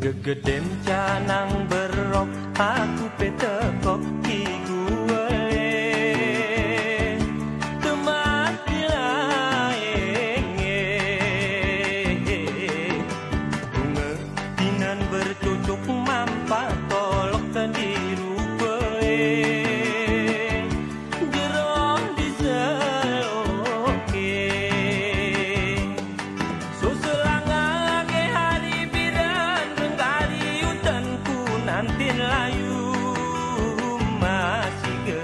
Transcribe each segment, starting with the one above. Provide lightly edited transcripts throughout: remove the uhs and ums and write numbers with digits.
Gegedem canang berok aku petekok ki gue tematilae bunga tinan bercucuk mampa tolok kedirupe jerong diseloke suselanga ke hari bidan renggali utanku nantin layu masih ke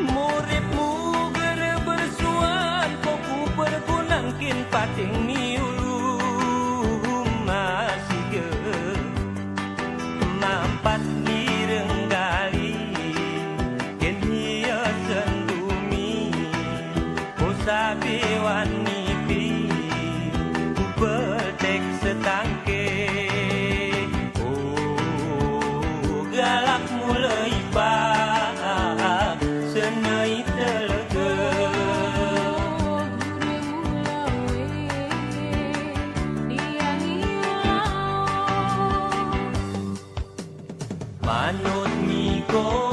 muridmu gere bersuan koku perkunangkin pating miulu masih ke mampat direnggali ken hiya sendumi usabi wanipi petek setangke oh galak mulai bah senai telega manut miko